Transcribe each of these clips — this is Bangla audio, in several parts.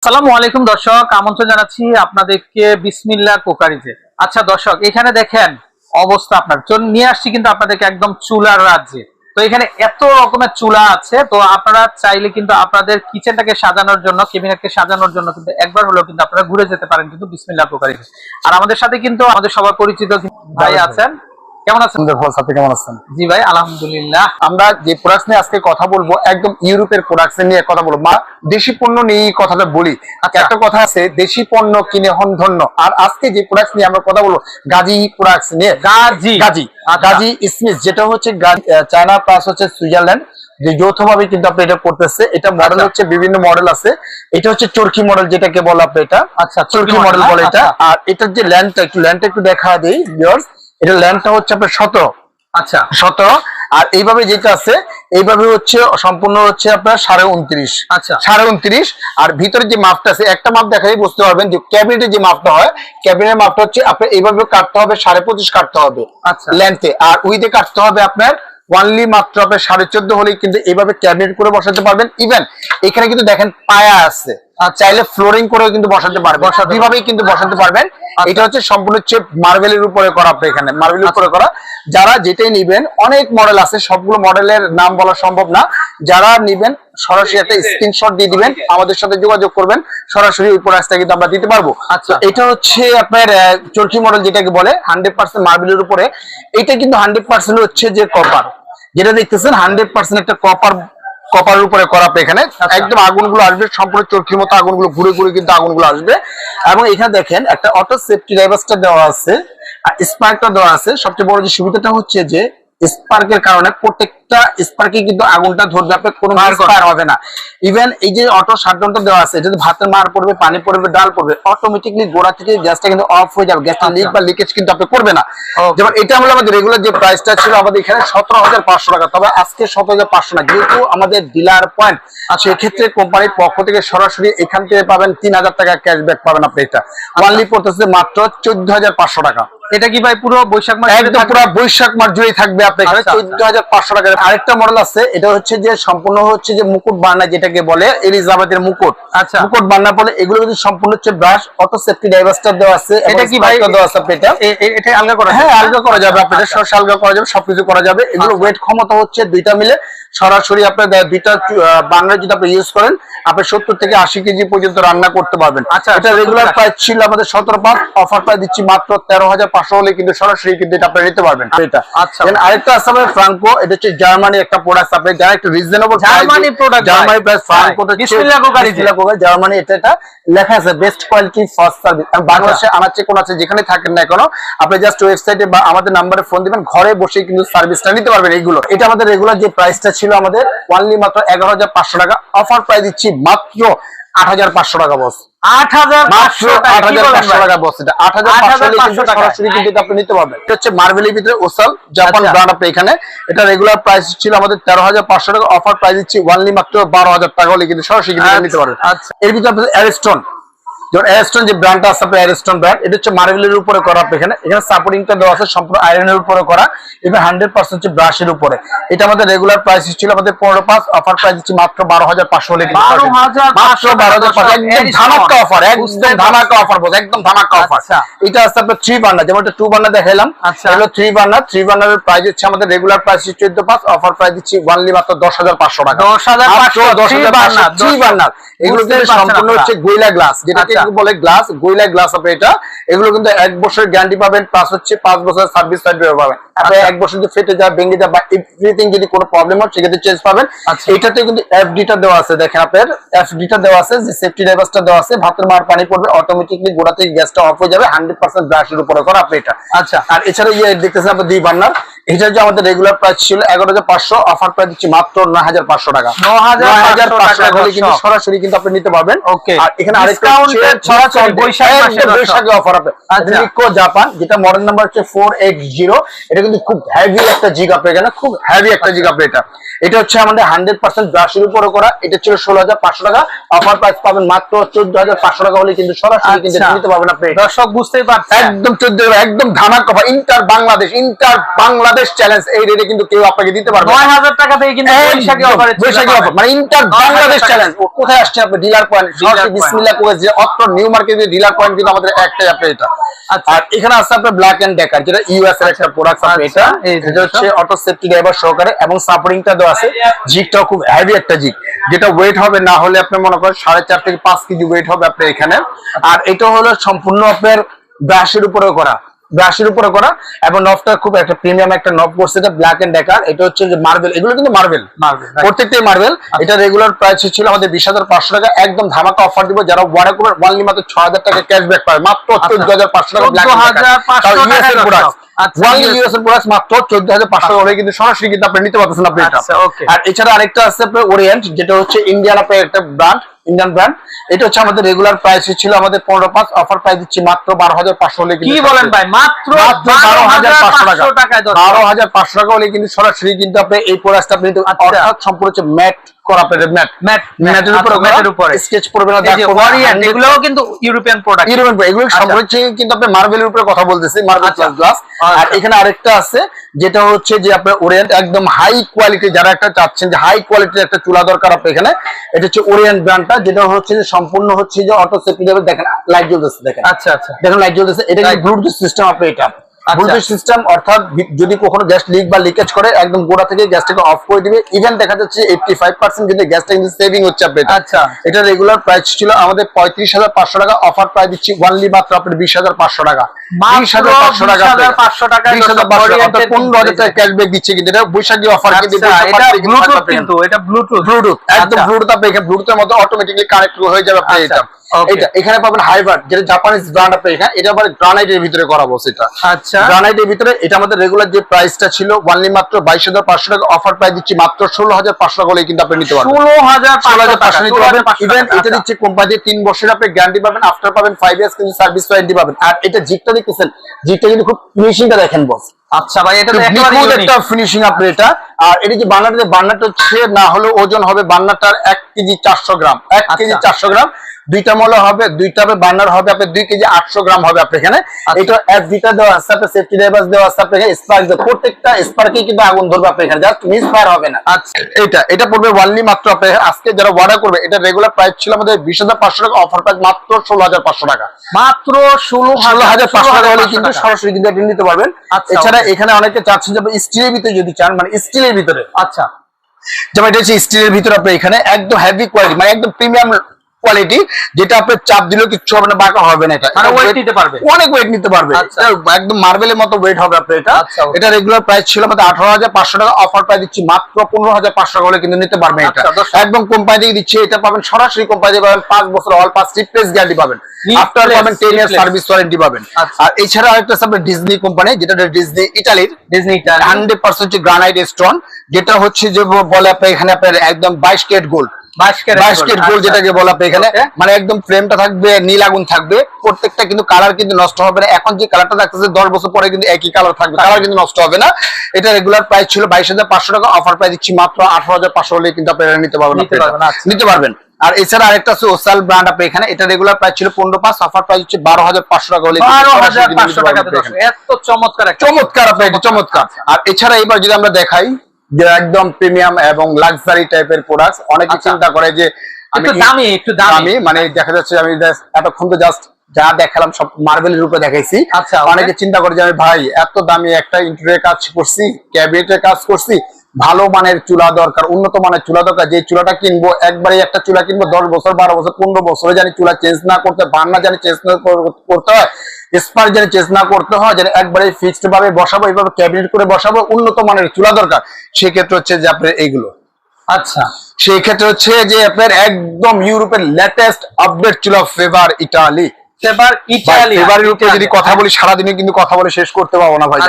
আসসালামু আলাইকুম দর্শক, আমন্ত্রণ জানাচ্ছি আপনাদেরকে বিসমিল্লাহ কুকারিতে। আচ্ছা দর্শক, এখানে দেখেন অবস্থা আপনার নিয়ে আসছি কিন্তু আপনাদেরকে একদম চুলার রাজ্যে। তো এখানে এত রকমের চুলা আছে, তো আপনারা চাইলে কিন্তু আপনাদের কিচেনটাকে সাজানোর জন্য, ক্যাবিনেটকে সাজানোর জন্য কিন্তু একবার হলেও কিন্তু আপনারা ঘুরে যেতে পারেন কিন্তু বিসমিল্লাহ কুকারিতে। আর আমাদের সাথে কিন্তু আমাদের সবার পরিচিত ভাই আছেন। কেমন আছেন? আপনি কেমন আছেন? জি ভাই, আলহামদুলিল্লাহ। আমরা যে প্রোডাক্টস নিয়ে আজকে কথা বলবো একদম ইউরোপের প্রোডাক্টস নিয়ে কথা বলবো, বা দেশি পণ্য নিয়ে কথাটা বলি। একটা কথা আছে, দেশি পণ্য কিনে হন ধন্য। আর আজকে যে প্রোডাক্টস নিয়ে আমরা কথা বলবো গাজী প্রোডাক্টস নিয়ে। গাজী স্মিথ, যেটা হচ্ছে চায়না প্লাস হচ্ছে সুইজারল্যান্ড, যে যৌথভাবে কিন্তু আপনি এটা করতেছে। এটা মডেল হচ্ছে বিভিন্ন মডেল আছে। এটা হচ্ছে চরকি মডেল, যেটাকে বলা আপনি এটা। আচ্ছা, চরকি মডেল বলে এটা। আর এটার যে ল্যান্ডটা একটু দেখা দেই ভিউয়ার্স। এটা ল্যান্ডটা হচ্ছে আপনার 17। আচ্ছা, 17। আর এইভাবে যেটা আছে এইভাবে হচ্ছে সম্পূর্ণ হচ্ছে আপনার 29.5। আচ্ছা, 29.5। আর ভিতরে যে মাপটা আছে, একটা মাপ দেখাই বুঝতে পারবেন যে ক্যাবিনেটের যে মাপটা হয়, ক্যাবিনেটের মাপটা হচ্ছে আপনার এইভাবে কাটতে হবে, 25.5 কাটতে হবে লেন্থে। আর উইথে কাটতে হবে আপনার ওয়ানলি মাত্র আপনার 14.5 হলেই কিন্তু এইভাবে ক্যাবিনেট করে বসাতে পারবেন। ইভেন এখানে কিন্তু দেখেন পায়া আছে, চাইলে ফ্লোরিং করেও কিন্তু বসাতে পারবেন, দুইভাবেই কিন্তু বসাতে পারবেন। এটা হচ্ছে সম্পূর্ণ হচ্ছে মার্বেলের উপরে করা। আপনি এখানে মার্বেলের উপরে করা। যারা যেটাই নিবেন, অনেক মডেল আছে, সবগুলো মডেলের নাম বলা সম্ভব না। যারা নিবেন সরাসরি একটা স্ক্রিনশট দিয়ে দিবেন, আমাদের সাথে যোগাযোগ করবেন, সরাসরি ওই প্রাইসটা কিন্তু আমরা দিতে পারবো। আচ্ছা, এটা হচ্ছে আপনার চরকি মডেল, যেটাকে বলে 100% মার্বেলের উপরে। এটা কিন্তু 100% হচ্ছে যে কপার, যেটা দেখতেছেন 100% একটা কপারের উপরে করা। এখানে একদম আগুনগুলো আসবে সম্পূর্ণ চরকির মতো, আগুনগুলো ঘুরে ঘুরে কিন্তু আগুনগুলো আসবে। এবং এখানে দেখেন একটা অটো সেফটি ডাইভার্সটা দেওয়া আছে, আর স্পার্কটা দেওয়া আছে। সবচেয়ে বড় যে সুবিধাটা হচ্ছে যে স্পার্কের কারণে প্রত্যেকটা স্পার্কে কিন্তু আগুনটা ধরবে, আপনার কোনো ফায়ার হবে না। ইভেন এই যে অটো শাটডাউনটা দেওয়া আছে, যদি ভাতের মার পড়বে, পানি পড়বে, ডাল পড়বে, অটোমেটিকলি গোড়া থেকে গ্যাসটা কিন্তু অফ হয়ে যাবে। গ্যাসটা লিক বা লিকেজ কিন্তু আপনি করবে না। যেমন এটা হলো আমাদের রেগুলার যে প্রাইসটা ছিল আমাদের এখানে 17,500 টাকা, তবে আজকে 17,500 না, যেহেতু আমাদের ডিলার পয়েন্ট, সেক্ষেত্রে কোম্পানির পক্ষ থেকে সরাসরি এখান থেকে পাবেন 3,000 টাকা ক্যাশব্যাক পাবেন আপনি। এটা ওয়ানলি পড়তেছে মাত্র 14,500 টাকা। এটা কি ভাই পুরো বৈশাখ মাস? একদম পুরো বৈশাখ মাস জুড়ে থাকবে আপনার এখানে 14,500 টাকা। আরেকটা মডেল আছে, এটা হচ্ছে যে সম্পূর্ণ হচ্ছে যে মুকুট বার্নার, যেটাকে বলে এলিজাবেথের মুকুট। আচ্ছা, মুকুট বার্নার বলে। এগুলো কিন্তু সম্পূর্ণ হচ্ছে ব্রাশ, অটো সেফটি ডাইভার্সটা দেওয়া আছে। এটা কি ভাই দেওয়া আছে আপনি? এটা আলগা করা? হ্যাঁ, আলগা করা যাবে, আপনাদের সরাসরি আলগা করা যাবে, সবকিছু করা যাবে। এগুলো ওয়েট ক্ষমতা হচ্ছে দুইটা মিলে সরাসরি আপনার দুইটা বার্নার যদি আপনি ইউজ করেন, আপনি 70 থেকে 80 কেজি পর্যন্ত রান্না করতে পারবেন। আচ্ছা, এটা রেগুলার প্রাইস ছিল আমাদের 17,500, অফার প্রাইস দিচ্ছি মাত্র 13,500 হলে কিন্তু সরাসরি কিন্তু এটা আপনি নিতে পারবেন। এটা আচ্ছা। আরেকটা আছে আমাদের ফ্রাঙ্কো, এটা হচ্ছে জার্মানি একটা প্রোডাক্ট। আপনি যারা একটু reasonable Germany product, Germany price ফ্রাঙ্কোটা বিসমিল্লাহ কুকারি জার্মানি, এটা লেখা আছে বেস্ট কোয়ালিটি ফার্স্ট সার্ভিস। বাংলাদেশে আনাচে কোন আছে, যেখানে থাকেন না কেন, আপনি জাস্ট ওয়েবসাইটে বা আমাদের নম্বরে ফোন দিবেন, ঘরে বসে কিন্তু সার্ভিসটা নিতে পারবেন। এইগুলো এটা আমাদের রেগুলার যে প্রাইসটা ছিল আমাদের ওয়ানলি মাত্র 11,500 টাকা, অফার প্রাইস দিচ্ছি মাত্র 8,500 টাকা বস। 8,500 টাকা বস। এটা 8,500 সরাসরি কিন্তু আপনি নিতে পারবেন। এটা হচ্ছে মার্বেলের ভিতরে ওসাল জাপান ব্র্যান্ড। আপনি এখানে এটা রেগুলার প্রাইস ছিল আমাদের 13,500 টাকা, অফার প্রাইস দিচ্ছি ওয়ানলি মাত্র 12,000 টাকা হলে কিন্তু সরাসরি কিন্তু নিতে পারবেন। আচ্ছা, এর ভিতরে আপনাদের অ্যারিস্টন, যেমন অ্যারিস্টন যে ব্র্যান্ডটা আছে আপনার, অ্যারিস্টন ব্র্যান্ড, এটা হচ্ছে মার্বেলের উপরে করা। এখানে সাপোর্টিংটা দেওয়া আছে সম্পূর্ণ আয়রনের উপরে করা, এবং 100% হচ্ছে ব্রাশের উপরে। এটা আমাদের রেগুলার প্রাইস ছিল আমাদের 15,500, অফার প্রাইস দিচ্ছি মাত্র 12,500 হলে কিন্তু মাত্র 12,500। একদম ধামাকা অফার, একদম ধামাকা অফার বস, একদম ধামাকা অফার। এটা আছে আপনার 3 বার্নার, যেমন এটা 2 বার্নার দেখাইলাম, হলো 3 বার্নার। 3 বার্নারের প্রাইস হচ্ছে আমাদের রেগুলার প্রাইস 14,500, অফার প্রাইস দিচ্ছি ওয়ানলি মাত্র 10,500 টাকা। 10,500 3 বার্নার। এগুলো কিন্তু সম্পূর্ণ হচ্ছে গোইলা গ্লাস, যেটাকে বলে গ্লাস, গোইলা গ্লাস। আপনি এটা এগুলো কিন্তু 1 বছরের গ্যারান্টি পাবেন, প্লাস হচ্ছে 5 বছরের সার্ভিস সার্টিফিকেট পাবেন। আপনি 1 বছর যদি ফেটে যায়, ভেঙে যায় বা এভরিথিং যদি কোনো প্রবলেম হয়, সেক্ষেত্রে চেঞ্জ পাবেন। এটাতে কিন্তু এফডিটা দেওয়া আছে, দেখেন আপনার এফডিটা দেওয়া আছে, যে সেফটি ডাইভার্সটা দেওয়া আছে। ভাতের মার পানি পড়বে, অটোমেটিকলি গোড়া থেকে গ্যাসটা অফ হয়ে যাবে, 100% ব্রাশের উপরে করা আপনি এটা। আচ্ছা, আর এছাড়া দেখতেছেন আপনার 2 বার্নার। এটা যে আমাদের রেগুলার প্রাইস ছিল 11,500, অফার প্রাইস দিচ্ছি মাত্র 9,500 টাকা। 9,500 টাকা হলে কিন্তু সরাসরি কিন্তু আপনি নিতে পারবেন। ওকে, আর এখানে আরেকটা সরাসরি বৈশাখী অফার আছে নিকো জাপান, যেটা মডেল নাম্বার হচ্ছে 4X0। এটা কিন্তু খুব হেভি একটা জিগ আপনি এখানে, খুব হেভি একটা জিগ আপনি এটা। এটা হচ্ছে আমাদের 100% ব্রাশের উপরে করা। এটা ছিল 16,500 টাকা, অফার প্রাইস পাবেন মাত্র 14,500 টাকা হলে কিন্তু সরাসরি কিন্তু নিতে পারবেন আপনি। দর্শক বুঝতেই পারছেন, একদম 14, একদম ধামাকা offer. Inter Bangladesh Bangladesh challenge, এই রেটে কিন্তু কেউ আপনাকে দিতে পারবে 9000 টাকা থেকে কিন্তু বৈশাখী অফারে বৈশাখী অফার, মানে ইন্টার বাংলাদেশ চ্যালেঞ্জ। কোথায় আসছে আপনি? ডিলার পয়েন্ট, সরাসরি বিসমিল্লাহ কোয়েস যে অত্র নিউ মার্কেটে ডিলার পয়েন্ট কিন্তু আমাদের একটাই আপনি এটা। আর এখানে আছে আপনার ব্ল্যাক এন্ড ডেকার, যেটা ইউএস এর একটা প্রোডাক্ট আপনি এটা। এটা হচ্ছে অটো সেফটি ড্রাইভার সহকারে এবং সাপোর্টিংটা দেওয়া আছে। জিগটাও খুব হেভি একটা জিগ, যেটা ওয়েট হবে না হলে আপনি মনে করেন 4.5 থেকে 5 কেজি ওয়েট হবে আপনার এখানে। আর এটা হলো সম্পূর্ণ আপনার ব্রাশের উপরে করা, ব্রাশের উপরে করা, এবং নবটা খুব একটা প্রিমিয়াম একটা নব করছে, এটা ব্ল্যাক এন্ড ডেকার। এটা হচ্ছে যে মার্বেল, এগুলো কিন্তু মার্বেল, প্রত্যেকটাই মার্বেল। এটা রেগুলার প্রাইস ছিল আমাদের 20,500 টাকা। একদম ধামাকা অফার দিব, যারা অর্ডার করবেন অনলি মাত্র 6,000 টাকা ক্যাশব্যাক পাবে, মাত্র 14,500 টাকা ব্ল্যাক এন্ড ডেকার। ইউএস এর প্রোডাক্ট, ওয়ানলি ইউএস এর প্রোডাক্ট মাত্র 14,500 টাকা কিন্তু সরাসরি কিন্তু আপনি নিতে পারতেছেন আপনি এটা। আর এছাড়া আরেকটা আছে আপনার ওরিয়েন্ট, যেটা হচ্ছে ইন্ডিয়ান আপনার একটা ব্র্যান্ড, ইন্ডিয়ান ব্র্যান্ড। এটা হচ্ছে আমাদের রেগুলার প্রাইস ছিল আমাদের 15,500, অফার প্রাইস দিচ্ছি মাত্র 12,500 হলে। কি বলেন ভাই, মাত্র 12,500 টাকা, 12,500 টাকা হলে কিন্তু সরাসরি কিন্তু আপনি এই প্রোডাক্টটা আপনি অর্থাৎ সম্পূর্ণ হচ্ছে ম্যাট করা, আপনাদের ম্যাটের উপরে স্কেচ করবে না, দাগ করবে না। এগুলোও কিন্তু ইউরোপিয়ান প্রোডাক্ট, এগুলো সম্পূর্ণ কিন্তু আপনি মার্বেলের উপরে কথা বলতেছি, মার্বেল প্লাস গ্লাস। আর এখানে আরেকটা আছে, যেটা হচ্ছে যে আপনার ওরিয়েন্ট, একদম হাই কোয়ালিটি, যারা একটা চাচ্ছেন যে হাই কোয়ালিটির একটা চুলা দরকার আপনার এখানে, এটা হচ্ছে ওরিয়েন্ট ব্র্যান্ডটা, যেটা হচ্ছে যে সম্পূর্ণ হচ্ছে যে অটো সেফটি দেবে। দেখেন লাইট জ্বলতেছে, দেখেন দেখেন লাইট জ্বলতেছে। এটা কিন্তু ব্লুটুথ সিস্টেম আপনি এটা, ব্লুটুথ সিস্টেম, অর্থাৎ যদি কখনো গ্যাস লিক বা লিকেজ করে একদম গোড়া থেকে গ্যাসটাকে অফ করে দিবে। ইভেন দেখা যাচ্ছে 85% কিন্তু গ্যাসটা কিন্তু সেভিং হচ্ছে আপনি এটা। এটা রেগুলার প্রাইস ছিল আমাদের 35,500 টাকা, অফার প্রাইস দিচ্ছি ওয়ানলি মাত্র আপনার 20,500 টাকা, 20,500 টাকা, 20,500 টাকা, 15,000 টাকা ক্যাশব্যাক দিচ্ছে। কিন্তু এটা বৈশাখী অফার, কিন্তু এটা ব্লুটুথ একদম ব্লুটুথ, আপনি এখানে ব্লুটুথের মধ্যে অটোমেটিক্যালি কানেক্ট হয়ে যাবে আপনি এটা। এটা এখানে পাবেন হাইভার, যেটা জাপানিজ ব্র্যান্ড আপনি এখানে, এটা আবার গ্রানাইটের ভিতরে করা বসে এটা। গ্রানাইটের ভিতরে এটা আমাদের রেগুলার যে প্রাইসটা ছিল ওয়ানলি মাত্র 22,500 টাকা, অফার প্রাইস দিচ্ছি মাত্র 16,500 টাকা হলে কিন্তু আপনি নিতে পারবেন। 16,500 নিতে পারবেন। ইভেন এটা দিচ্ছে কোম্পানি 3 বছরের আপনি গ্যারান্টি পাবেন, আফটার পাবেন 5 ইয়ার্স কিন্তু সার্ভিস ওয়ারেন্টি পাবেন। আর এটা জিগটা দেখতেছেন, জিগটা কিন্তু খুব ফিনিশিংটা দেখেন বস। আচ্ছা ভাই, এটা তো একেবারে একটা ফিনিশিং আপনি এটা। আর এটা যে বান্নাটা হচ্ছে না হলে ওজন হবে বান্নাটার 1 কেজি 400 গ্রাম, 1 কেজি 400 গ্রাম। দুইটা মলা হবে, দুইটা হবে বার্নার হবে আপনার 2 কেজি 800 গ্রাম হবে আপনার এখানে। এটা এফডিটা দেওয়া আছে, আপনার সেফটি ড্রাইভার দেওয়া আছে আপনার এখানে, স্পার্ক দেওয়া, প্রত্যেকটা স্পার্কে কিন্তু আগুন ধরবে আপনার এখানে, জাস্ট মিস ফায়ার হবে না। আচ্ছা, এটা পড়বে ওয়ানলি মাত্র আপনার আজকে যারা অর্ডার করবে, এটা রেগুলার প্রাইস ছিল আমাদের 20,500 টাকা, অফার প্রাইস মাত্র 16,500 টাকা, মাত্র 16,500 টাকা হলে কিন্তু সরাসরি কিন্তু আপনি নিতে পারবেন। এছাড়া এখানে অনেকে চাচ্ছেন যে স্টিলের ভিতরে যদি চান, মানে স্টিলের ভিতরে, আচ্ছা যেমন এটা হচ্ছে স্টিলের ভিতরে আপনার এখানে একদম হেভি কোয়ালিটি, মানে একদম প্রিমিয়াম কোয়ালিটি, যেটা আপনার চাপ দিলেও কিছু হবে না, বাঁকা হবে না, এটা মানে ওয়েট নিতে পারবে, অনেক ওয়েট নিতে পারবে, একদম মার্বেলের মতো ওয়েট হবে আপনার এটা। এটা রেগুলার প্রাইস ছিল আমাদের 18,500 টাকা, অফার প্রাইস দিচ্ছি মাত্র 15,500 টাকা হলে কিন্তু নিতে পারবে এটা। একদম কোম্পানি থেকে দিচ্ছে, এটা পাবেন সরাসরি কোম্পানি থেকে পাবেন, 5 বছর অল পাস রিপ্লেস গ্যারান্টি পাবেন, আফটার পাবেন 10 ইয়ার সার্ভিস ওয়ারেন্টি পাবেন। আর এছাড়া আরেকটা আছে আপনার ডিজনি কোম্পানি, যেটা ডিজনি ইতালির, ডিজনি ইতালি 100% হচ্ছে গ্রানাইট স্টোন, যেটা হচ্ছে যে বলে আপনার এখানে আপনার একদম 22 ক্যারেট গোল্ড, 22 ক্যারেট গোল্ড যেটাকে বলা আপনি এখানে, মানে একদম ফ্রেমটা থাকবে নীল আগুন থাকবে, প্রত্যেকটা কিন্তু কালার কিন্তু নষ্ট হবে না। এখন যে কালারটা থাকতেছে 10 বছর পরে কিন্তু একই কালার থাকবে, কালার কিন্তু নষ্ট হবে না। এটা রেগুলার প্রাইস ছিল 22,500 টাকা, অফার প্রাইস দিচ্ছি মাত্র 18,500 হলে কিন্তু আপনারা নিতে পারবেন। আর এছাড়া আরেকটা আছে ওসাল ব্র্যান্ড আপনি এখানে, এটা রেগুলার প্রাইস ছিল 15,500, অফার প্রাইস হচ্ছে 12,500 টাকা হলে 12,500 টাকাতে এত চমৎকার আপনি এটা চমৎকার। আর এছাড়া এবার যদি আমরা দেখাই যে একদম প্রিমিয়াম এবং লাক্সারি টাইপের প্রোডাক্ট, অনেকে চিন্তা করে যে একটু দামি, মানে দেখা যাচ্ছে আমি এতক্ষণ তো জাস্ট যা দেখালাম সব মার্বেলের উপরে দেখাইছি। আচ্ছা, অনেকে চিন্তা করে যে আমি ভাই এত দামি একটা ইন্টেরিয়র কাজ করছি, ক্যাবিনেটের কাজ করছি, ভালো মানের চুলা দরকার, উন্নত মানের চুলা দরকার, যে চুলাটা কিনবো একবারে একটা চুলা কিনবো 10 বছর 12 বছর 15 বছরে জানি চুলা চেঞ্জ না করতে, বান্না জানি চেঞ্জ না করতে হয়, স্পার্ক জানি চেঞ্জ না করতে হয়, যেন একবারে ফিক্সড ভাবে বসাবো, এইভাবে ক্যাবিনেট করে বসাবো, উন্নত মানের চুলা দরকার, সেক্ষেত্রে হচ্ছে যে আপনার এইগুলো। আচ্ছা, সেই ক্ষেত্রে হচ্ছে যে আপনার একদম ইউরোপের লেটেস্ট আপডেট চুলা ফেভার ইটালি। ফেভারের উপরে যদি কথা বলি সারাদিনে কিন্তু কথা বলে শেষ করতে পারবো না ভাই।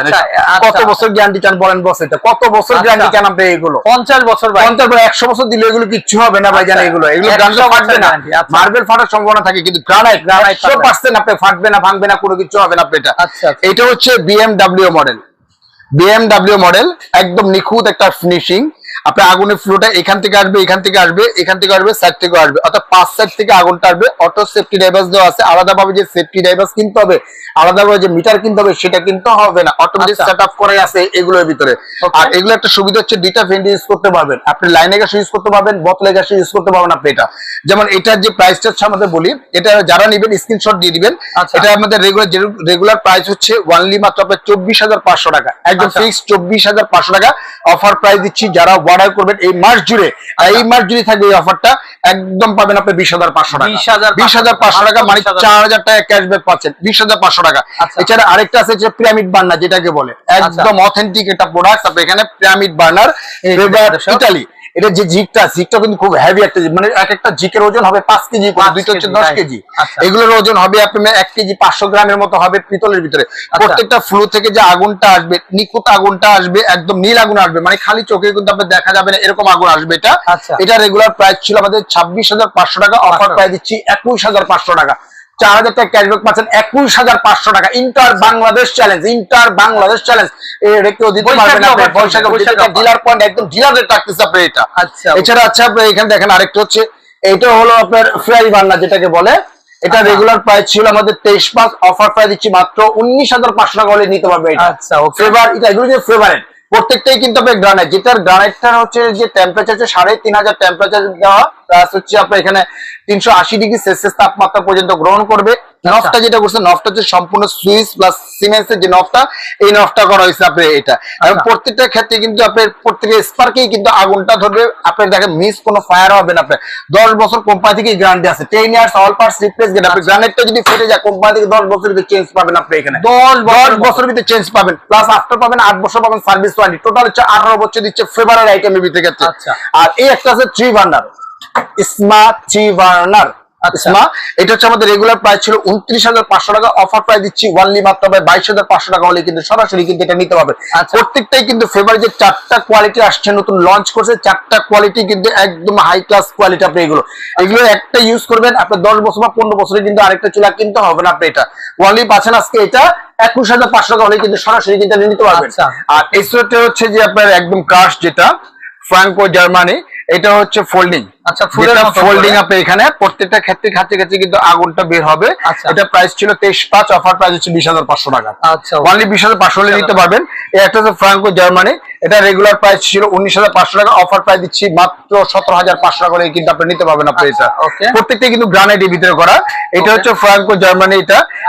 কত বছর গ্যারান্টি চান বলেন বস, এটা কত বছর গ্যারান্টি চান আপনি? এগুলো 50 বছর, 100 বছর দিলে এগুলো কিচ্ছু হবে না ভাই, জানেন এগুলো গ্যারান্টি ফাটবে না, মার্বেল ফাটার সম্ভাবনা থাকে, কিন্তু গ্রানাইট 100% আপনি ফাটবে না, ভাঙবে না, কোনো কিছু হবে না আপনি এটা। এটা হচ্ছে BMW মডেল, একদম নিখুঁত একটা ফিনিশিং। আপনার আগুনের ফ্লোটা এখান থেকে আসবে, এখান থেকে আসবে, এখান থেকে আসবে, সাইড থেকে আসবে, অর্থাৎ 5 সাইড থেকে আগুনটা আসবে। অটো সেফটি ডাইভার্স দেওয়া আছে, আলাদাভাবে যে সেফটি ডাইভার্স কিনতে হবে, আলাদাভাবে যে মিটার কিনতে হবে সেটা কিন্তু হবে না, অটোমেটিক সেটআপ করা আছে এগুলোর ভিতরে। আর এগুলো একটা সুবিধা হচ্ছে দুইটা ভেন্ট ইউজ করতে পারবেন আপনি, লাইনে গ্যাস ইউজ করতে পারবেন, বোতলে গ্যাস ইউজ করতে পারবেন আপনি এটা। যেমন এটার যে প্রাইসটা হচ্ছে আমাদের বলি, এটা যারা নেবেন স্ক্রিনশট দিয়ে দিবেন। এটা আমাদের রেগুলার প্রাইস হচ্ছে ওয়ানলি মাত্র আপনার 24,500 টাকা, একদম ফিক্সড 24,500 টাকা অফার প্রাইস দিচ্ছি। যারা অর্ডার করবেন এই মাস জুড়ে, এই মাস জুড়ে থাকবে এই অফারটা, একদম পাবেন আপনি 20,500 টাকা, 20,500 টাকা, মানে 4,000 টাকা ক্যাশব্যাক পাচ্ছেন, 20,500 টাকা। এছাড়া আরেকটা আছে যে পিরামিড বার্নার, যেটাকে বলে একদম অথেন্টিক একটা প্রোডাক্ট। আপনি এখানে পিরামিড বার্নার ইতালি, এটা যে জিগটা কিন্তু খুব হেভি একটা জিগ, মানে এক একটা জিকের ওজন হবে 5 কেজি করে, দুইটা হচ্ছে 10 কেজি। এগুলোর ওজন হবে আপনার 1 কেজি 500 গ্রামের মতো হবে পিতলের ভিতরে। প্রত্যেকটা ফ্লো থেকে যে আগুনটা আসবে, নিখুঁত আগুনটা আসবে, একদম নীল আগুন আসবে, মানে খালি চোখে কিন্তু আপনি দেখা যাবে না এরকম আগুন আসবে এটা। এটা রেগুলার প্রাইস ছিল আমাদের 26,500 টাকা, অফার প্রাইস দিচ্ছি 21,500 টাকা, 4,000 টাকা ক্যাশব্যাক পাচ্ছেন, 21,500 টাকা। Inter Bangladesh challenge, inter Bangladesh challenge, এটা কেউ দিতে পারবে না। ডিলার পয়েন্ট একদম ডিলারের থাকতেছে আপনার এটা। এছাড়া আচ্ছা আপনার এখানে দেখেন আরেকটা হচ্ছে, এটা হলো আপনার ফ্রাই বার্নার যেটাকে বলে, এটা রেগুলার প্রাইস ছিল আমাদের 23,500, অফার প্রাইস দিচ্ছি মাত্র 19,500 টাকা হলে নিতে পারবে এটা। ফ্লেভার এটা, এগুলো যে ফ্লেভারের প্রত্যেকটাই কিন্তু আপনার গ্রানাইট, যেটার গ্রানাইটটা হচ্ছে যে টেম্পারেচার হচ্ছে 3,500 টেম্পারেচার দেওয়া, প্লাস হচ্ছে আপনার এখানে 380 ডিগ্রি সেলসিয়াস তাপমাত্রা পর্যন্ত গ্রহণ করবে। নফটা যেটা করছে, নফটা হচ্ছে সম্পূর্ণ সুইস প্লাস সিমেন্সের যে নফটা, এই নফটা করা হয়েছে আপনার এটা। এবং প্রত্যেকটা ক্ষেত্রে কিন্তু আপনার প্রত্যেকটা স্পার্কেই কিন্তু আগুনটা ধরবে, আপনার দেখেন মিস কোনো ফায়ার হবে না। আপনার 10 বছর কোম্পানি থেকে গ্যারান্টি আছে, 10 years all parts replace guarantee. আপনি গ্রানাইটটা যদি ফেটে যায় কোম্পানি থেকে 10 বছরের ভিতরে চেঞ্জ পাবেন আপনি এখানে, 10 বছরের ভিতরে চেঞ্জ পাবেন, প্লাস আফটার পাবেন 8 বছর পাবেন সার্ভিস ওয়ারেন্টি। টোটাল হচ্ছে 18 বছর দিচ্ছে ফেভারের আইটেমের ভিতরে ক্ষেত্রে। আর এই একটা আছে tree burner, smart tree burner. এটা হচ্ছে আমাদের রেগুলার প্রাইস ছিল 29,500 টাকা, অফার প্রাইস দিচ্ছি ওয়ানলি মাত্র 22,500 টাকা হলে কিন্তু সরাসরি কিন্তু এটা নিতে পারবেন। প্রত্যেকটাই কিন্তু ফেভার যে 4টা কোয়ালিটি আসছে, নতুন লঞ্চ করছে, 4টা কোয়ালিটি কিন্তু একদম হাই ক্লাস কোয়ালিটি। আপনি এগুলো একটা ইউজ করবেন, আপনার 10 বছর বা 15 বছরে কিন্তু আরেকটা চুলা কিনতে হবে না। আপনি এটা ওয়ানলি পাচ্ছেন আজকে এটা 21,500 টাকা হলে কিন্তু সরাসরি কিন্তু নিতে পারবেন। আর এই সেটটা হচ্ছে যে আপনার একদম ক্রাশ, যেটা ফ্রাঙ্কো জার্মানি, এটা হচ্ছে ফোল্ডিং। আচ্ছা, ফোল্ডিং আপনি এখানে প্রত্যেকটা ক্ষেত্রে কাছে কিন্তু আগুনটা বের হবে। এটা প্রাইস ছিল 23,500, অফার প্রাইস হচ্ছে 20,500 টাকা। আচ্ছা, অনলি 20,500 হলে নিতে পারবেন। এই একটা হচ্ছে ফ্রাঙ্কো জার্মানি, এটা রেগুলার প্রাইস ছিল 19,500 টাকা, অফার প্রাইস দিচ্ছি মাত্র 17,500 টাকা হলে কিন্তু আপনি নিতে পারবেন। আপনি এটা প্রত্যেকটা কিন্তু গ্রানাইটের ভিতরে করা। এটা হচ্ছে ফ্রাঙ্কো জার্মানি,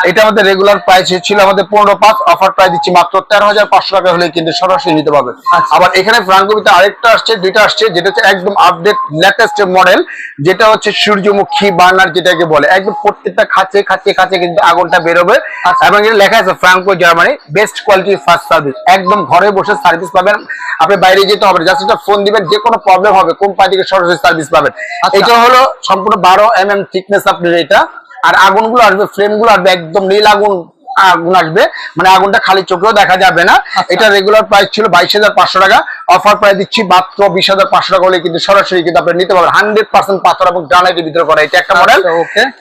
এটা আমাদের রেগুলার প্রাইস ছিল আমাদের 15,500, অফার প্রাইস দিচ্ছি মাত্র 13,500 টাকা হলে কিন্তু সরাসরি নিতে পারবেন। আবার এখানে ফ্রাঙ্কো ভিতরে আরেকটা আসছে, দুইটা আসছে, যেটা হচ্ছে একদম আপডেট লেটেস্ট মডেল, যেটা হচ্ছে সূর্যমুখী বার্নার যেটাকে বলে। একদম প্রত্যেকটা খাঁচে কিন্তু আগুনটা বেরোবে। এবং এটা লেখা আছে Franco Germany, best quality fast service, একদম ঘরে বসে সার্ভিস পাবেন, আপনি বাইরে যেতে হবে, জাস্ট একটা ফোন দিবেন, যে কোনো প্রবলেম হবে কোম্পানি থেকে সরাসরি সার্ভিস পাবেন। এটা হলো সম্পূর্ণ 12 mm থিকনেস আপনার এটা। আর আগুনগুলো আসবে, ফ্লেমগুলো আসবে একদম নীল আগুন আসবে, মানে আগুনটা খালি চোখেও দেখা যাবে না। এটা রেগুলার প্রাইস ছিল 22,500 টাকা, অফার প্রাইস দিচ্ছি মাত্র 20,500 টাকা হলে কিন্তু সরাসরি কিন্তু আপনি নিতে পারবেন। 100% পাথর এবং গ্রানাইটের ভিতরে করা, এটা একটা মডেল।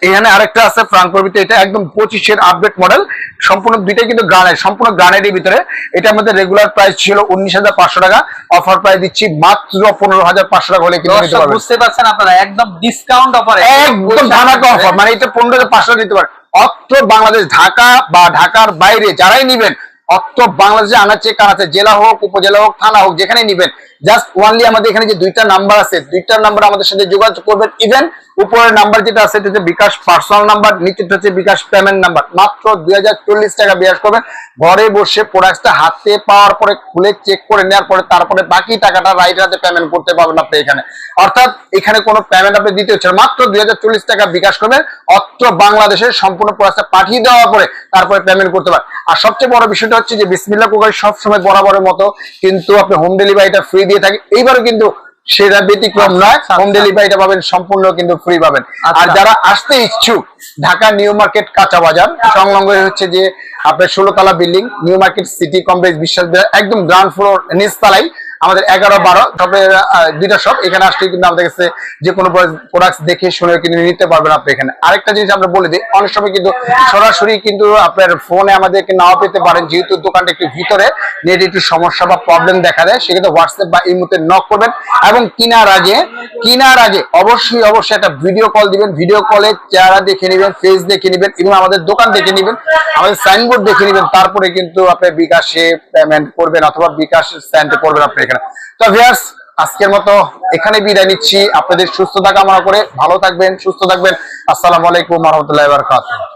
এখানে আরেকটা আছে ফ্রাঙ্কোর ভিতরে, এটা একদম 25 এর আপডেট মডেল, সম্পূর্ণ দুইটাই কিন্তু গ্রানাইট, সম্পূর্ণ গ্রানাইটের ভিতরে। এটা আমাদের রেগুলার প্রাইস ছিল 19,500 টাকা, অফার প্রাইস দিচ্ছি মাত্র 15,500 টাকা হলে কিন্তু নিতে পারবেন। বুঝতে পারছেন আপনারা, একদম ডিসকাউন্ট অফারে, একদম ধামাকা অফার, মানে এটা 15,500 নিতে পারবেন। অত্র বাংলাদেশ, ঢাকা বা ঢাকার বাইরে যারাই নিবেন, অত্র বাংলাদেশে আনাচে কানাচে, জেলা হোক, উপজেলা হোক, থানা হোক, যেখানে নিবেন, জাস্ট ওয়ানলি আমাদের এখানে যে 2টা নাম্বার আছে, 2টা নাম্বার আমাদের সাথে যোগাযোগ করবেন। ইভেন উপরের নাম্বার যেটা আছে, এটা হচ্ছে বিকাশ পার্সোনাল নাম্বার, নিচেটা হচ্ছে বিকাশ পেমেন্ট নাম্বার। মাত্র 2040 টাকা বিকাশ করবেন, ঘরে বসে প্রোডাক্টটা হাতে পাওয়ার পরে খুলে চেক করে নেওয়ার পরে তারপরে বাকি টাকাটা রাইট হাতে পেমেন্ট করতে পারবেন আপনি এখানে। অর্থাৎ এখানে কোনো পেমেন্ট আপনি দিতে হচ্ছে না, মাত্র 2040 টাকা বিকাশ করবেন, অত্র বাংলাদেশের সম্পূর্ণ প্রোডাক্টটা পাঠিয়ে দেওয়ার পরে তারপরে পেমেন্ট করতে পারেন। আর সবচেয়ে বড় বিষয়টা হচ্ছে যে বিসমিল্লাহ কুকারি সবসময় বরাবরের মতো কিন্তু আপনি হোম ডেলিভারিটা ফ্রি দিয়ে থাকে, এইবারও কিন্তু সেটা ব্যতিক্রম নয়, হোম ডেলিভারিটা পাবেন সম্পূর্ণ কিন্তু ফ্রি পাবেন। আর যারা আসতে ইচ্ছুক, ঢাকা নিউ মার্কেট কাঁচা বাজার সংলগ্ন হচ্ছে যে আপনার 16 তলা building, new market city complex বিশ্বাস একদম গ্রাউন্ড ফ্লোর নিচতলায় আমাদের 11-12 শপের দুইটা শপ, এখানে আসলে কিন্তু আমাদের কাছে যে কোনো প্রোডাক্ট দেখে শুনে কিন্তু নিতে পারবেন আপনি। এখানে আরেকটা জিনিস আমরা বলে দিই, অনেক সময় কিন্তু সরাসরি কিন্তু আপনার ফোনে আমাদেরকে নাও পেতে পারেন, যেহেতু দোকানটা একটু ভিতরে, নেট একটু সমস্যা বা প্রবলেম দেখা দেয়, সেক্ষেত্রে হোয়াটসঅ্যাপ বা ইমোতে নক করবেন এবং কেনার আগে অবশ্যই একটা ভিডিও কল দিবেন। ভিডিও কলে চেহারা দেখে নেবেন, ফেস দেখে নেবেন এবং আমাদের দোকান দেখে নেবেন, আমাদের সাইনবোর্ড দেখে নেবেন, তারপরে কিন্তু আপনি বিকাশে পেমেন্ট করবেন অথবা বিকাশ সেন্ড করবেন আপনি এখানে। তো ভিউয়ার্স, আজকের মতো এখানে বিদায় নিচ্ছি, আপনাদের সুস্থতা কামনা করে ভালো থাকবেন, সুস্থ থাকবেন। আসসালামু আলাইকুম ওয়া রাহমাতুল্লাহি ওয়া বারাকাতুহু।